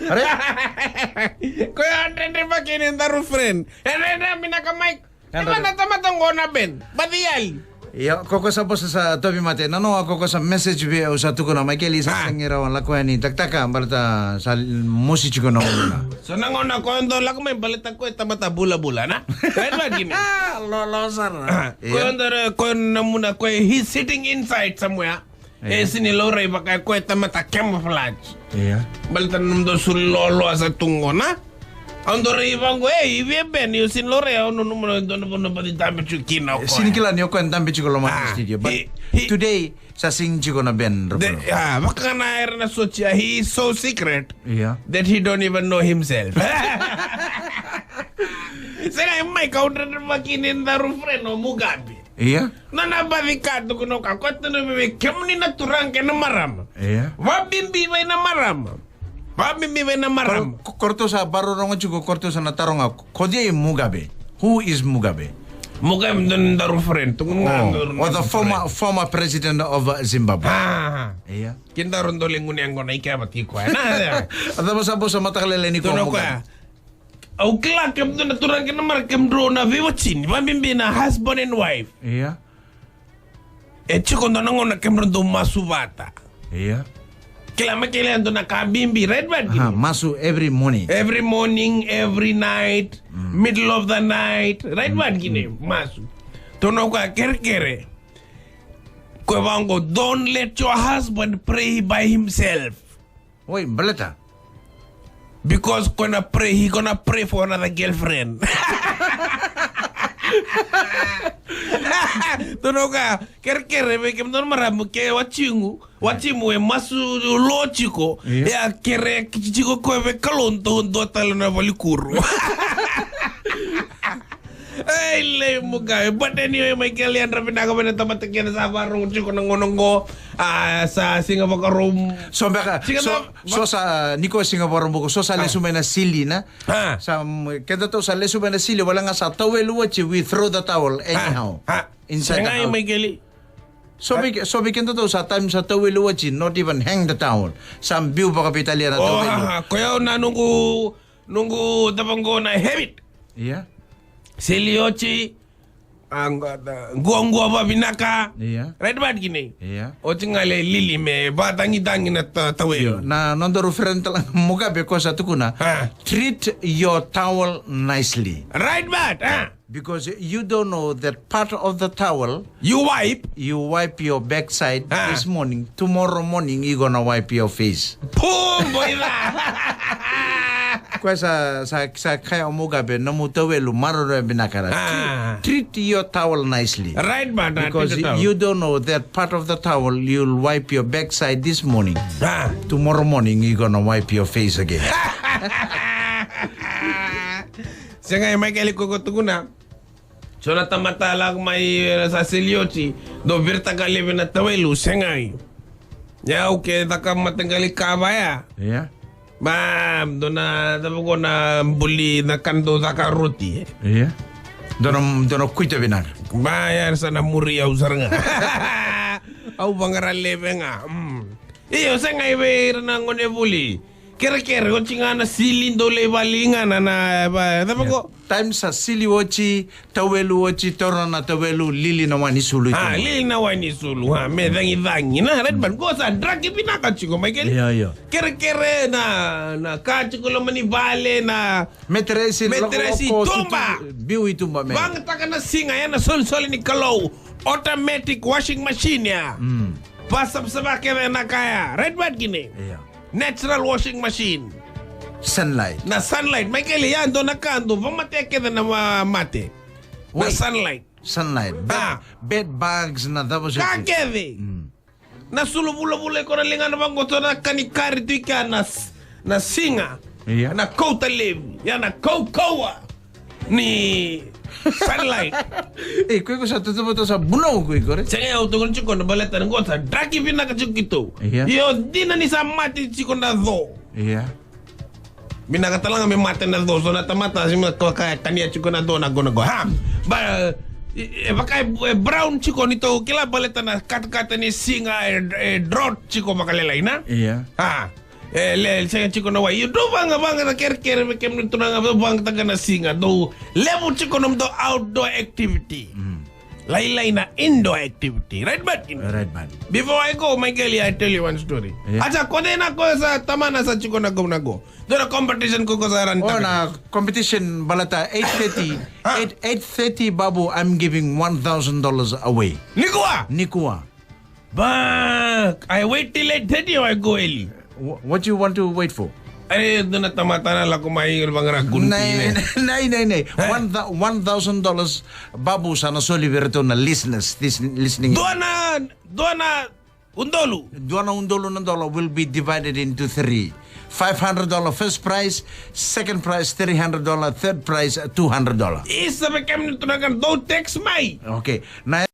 Are? Kuya Andre ba kinindaro friend? Na minaka-mic. Diba natamatang ko na Ben? Badiyal. Ya, koko sa bosa sa tobi mate. Nano ako ko sa message vi sa tuko na Michael sa sangirawan la ko ni taktaka balta sa music ko na una. So nangona ko ando la ko may balita ko tamata bula-bula na. Kaya ba gini? Lolosan. Ko namuna ko he's sitting inside somewhere. Sinilore baka ko tamata camouflage. Iya. Balta nando sulolo sa tungo na. Andore ibang ko ibe ben yo sinilore ono numero dono bono pati tambe chukina ko. Sinikila niyo ko ndambe chiko lo ma studio. But today sa sing chiko na ben. Baka na era na socia he is so secret. Yeah. That he don't even know himself. Sila may counter na makinin na rufre no Mugabe. Iya. Nana barikado kuno ka kwento na bebe kemni na turang ke na maram. Iya. Wabimbi bay na maram. Wabimbi bay na maram. Korto sa baro rongo chiko korto sa natarong ako. Kodie Mugabe. Who is Mugabe? Mugabe don daru friend tungun or the former president of Zimbabwe. Iya. Kinda rondo lengun yang gona ikabati ko na. Adamo sa bosa matakalele ni ko Mugabe. Au kla kem na turang ke na mar kem dro na viwachin. Wabimbi na husband and wife. Iya. Chiko ndo nangona kem rondo masubata. Iya. Kila makile ando na kabimbi red bad gini. Masu every morning. Every morning, every night, middle of the night, right bad gini masu. Tono ka kerkere. Ko bango don't let your husband pray by himself. Oi, baleta. Because he gonna pray for another girlfriend. Tono ka kerkere be kem don maramu ke wachimu masu lo chiko ya kere chiko ko be kalonto do talona valikuru. Ay le Mugabe but anyway Michael yan rapi na kami na tamatakyan sa barong chiko nangonongo sa Singapore room. So baka so sa Nico Singapore buko so sa lesume na sili na. Sa keda to sa lesume na sili wala nga sa towel watch we throw the towel anyhow. Inside the house. Michael. So we can do sa time sa towel watch not even hang the towel. Some view pa kapitalian na towel. Kaya na nungu dabanggo na habit. Yeah. Seliochi ang guang-guang ba binaka. Yeah. Right bad gini. Yeah. O tingale lili me batangi-tangi na tawe. Na nando referent lang Mugabe ko sa tukuna. Treat your towel nicely. Right bad. Because you don't know that part of the towel you wipe your backside this morning. Tomorrow morning you gonna wipe your face. Boom boy na. Kwa sa kaya Mugabe no mutawelu maroro binakara. Treat your towel nicely. Right bad. Because you don't know that part of the towel you'll wipe your backside this morning. Tomorrow morning you gonna wipe your face again. Sengay Michael ko tuguna. So natamata lang may sa Seliochi do virta galibe na tawelu sengay. Ya okay taka matanggali kabaya. Yeah. Ma'am, doon na ko na buli na kando sa karuti. Yeah. Doon kuita binar. Bayar sa namuri au saranga. Au bangaran lebe nga. Iyo sa nga ibe na ngone buli. Kere-kere ko chinga na silindo le balinga na ba. Ko time sa sili wochi tawelu wochi torna na tawelu lili na wani sulu. Lili na wani sulu. Me dangi na red ban ko sa dragi pinaka chiko Michael. Yeah. Kere-kere na kachi ko lamani bale na metresi tumba. Biwi tumba me. Bang taka na singa yan na sol ni kalaw. Automatic washing machine ya. Pasap sa bakere na kaya. Red ban gini. Yeah. Natural washing machine. Sunlight. Na sunlight. Michael, yan doon nakando. Pamateke na mate. Na sunlight. Sunlight. Bed bugs na tapos. Kakeve. Na sulubula-bula ko na linga na bang goto na kanikari to ika na singa. Yeah. Na kota live. Yan na kaukawa. Ni sunlight. Kuy ko sa tutubo to sa bunaw kuy ko. Sige, autogon chiko na baleta ng gota. Draki pinakachuk ito. Yo, di na ni sa mati chiko na do. Yeah. Binakatalang may mati na do. So natamata si mga kanya chiko na do na go. Ba, baka brown chiko nito. Kila baleta na kat-kata ni singa drought chiko makalalay na. Yeah. Saya chico na way. You do bang na ker kem nito na bang taga na singa do level chico nam do outdoor activity. Laylay na indoor activity. Right man? Right man. Before I go, Michael, I tell you one story. Yeah. Acha kode na ko sa tama na sa chico na go. Do na competition ko sa ranta. Oh, na competition balata 8:30 Babu, I'm giving $1,000 away. Nikua. Bak, I wait till 8:30 or I go early. What do you want to wait for? Ay, doon na tamata na lang kumain bang ragunti Nay. $1,000 Babu sana soliberto na listeners listening. Doon na undolo. $1 will be divided into 3. $500 first prize, second prize $300, third prize $200. Isa ba kami nito na kan? Don't text me. Okay. Na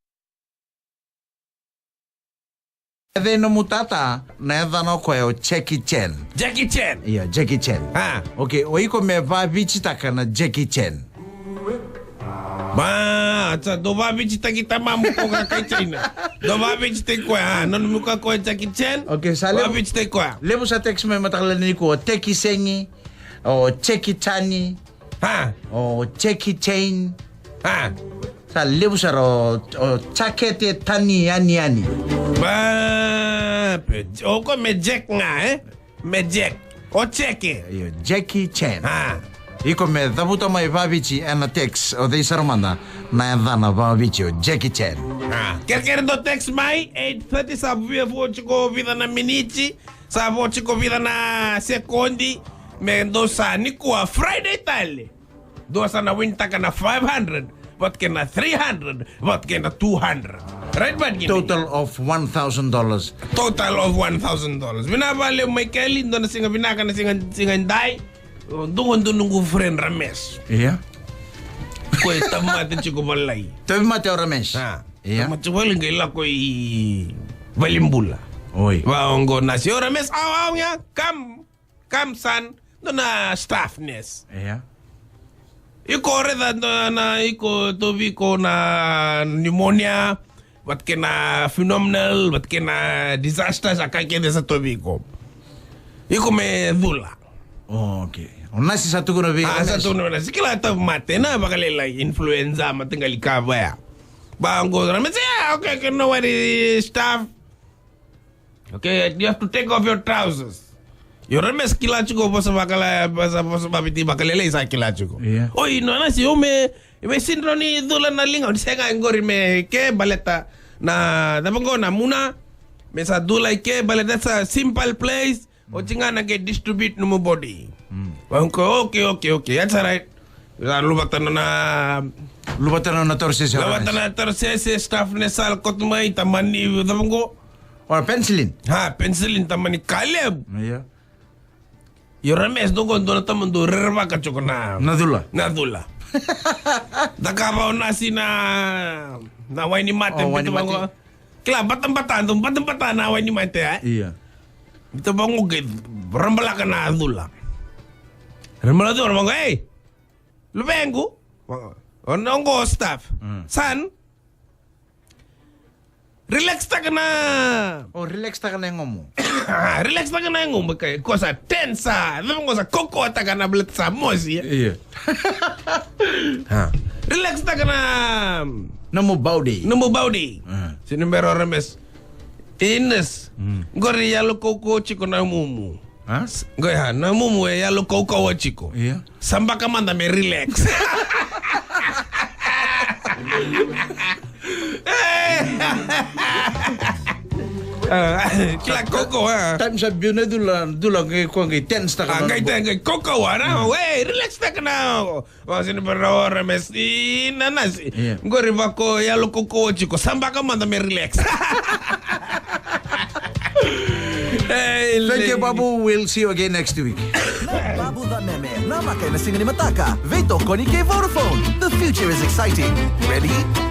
no mutata na no ko Jackie Chan. Jackie Chan. Yeah, Jackie Chan. Okay, oiko me va bichitaka na Jackie Chan. Ba, sa do ba bichita kita mamu ko ka kay China. Do ba bichita ko non mo ka ko Jackie Chan. Okay, sale. Ba bichita ko. Lebo sa text me matakala ni ko Teki Sengi o Jackie Chani. O Jackie Chan. Sa lebo sa ro chakete tani yani. Ba, o ko me Jack nga me Jack. O Jackie. Jackie Chan. Iko me dabuto mai babici ana text o dei sarmanda na dana babici o Jackie Chan. Ker do text mai 8:30 sa vo chiko vida na miniti, sa vo chiko vida na sekondi, me do sa ni ko Friday tale. Do sa na winta ka na 500. Wat kena 300, wat kena 200. Right ba gini? Total of $1,000. Total of $1,000. Binabali may Kelly do na singa binaka na singa dai. Dungon nunggu friend Rames. Iya. Ko tamatin chiko balay. Tabi mate o Ramesh. Iya. Tamatin waling gila ko balimbula. Oy. Waongo na si Rames awaw niya. Come son. Do na staffness. Iya. Iko reda na iko tobi ko na pneumonia, wat kena phenomenal, wat kena disaster sa kake sa tobi ko. Iko me dula. Okay. Nasi satu ko na bi. Satu ko na. Sikila ta mate na bakalila influenza matingali ka ba. Bango na okay, no worry staff. Okay, you have to take off your trousers. Yo remes kila chuko bosa bakala babiti bakalele sa kila chuko. Yeah. Oi no na si me sindroni dula na linga senga ngori me ke baleta na dabango na muna me sa dula ke baleta sa simple place o chinga na ke distribute no mo body. Bangko okay. That's right. Lubatan na torse staff ne sal kotmai tamani dabango. Or penicillin. Penicillin tamani Caleb. Yeah. Yo Rames doon na tamang do rerba ka choko na. Nadula. Dakabaw na si na way ni Mate. Kila batang-batan na way ni Mate Iya. Ito bang ugid, rambala ka na adula. Rambala doon, mga lubengo. Onongo staff. San? Relax ta ka na. Relax ta ka na yung mo. Relax ta ka na yung mo. Kosa tensa. Alam mo sa koko ta ka na blit sa mosi. Iya. Relax ta ka na. Namo bawdi. Sinumero Rames. Ines. Gori yalo koko chiko na mumu. Goya na mumu yalo koko wa chiko. Iya. Samba ka manda me relax. Kila koko Time sa biyo na dulang kung tense ta ka. Kay koko na. Relax ta ka na. Sinumero Rames. Inanas. Gori bako yalo koko wa chiko. Samba ka manda me relax. Thank you, Babu. We'll see you again next week. Babu the Meme. Namaka na singa ni Mataka. Veto koni kay Vodafone. The future is exciting. Ready?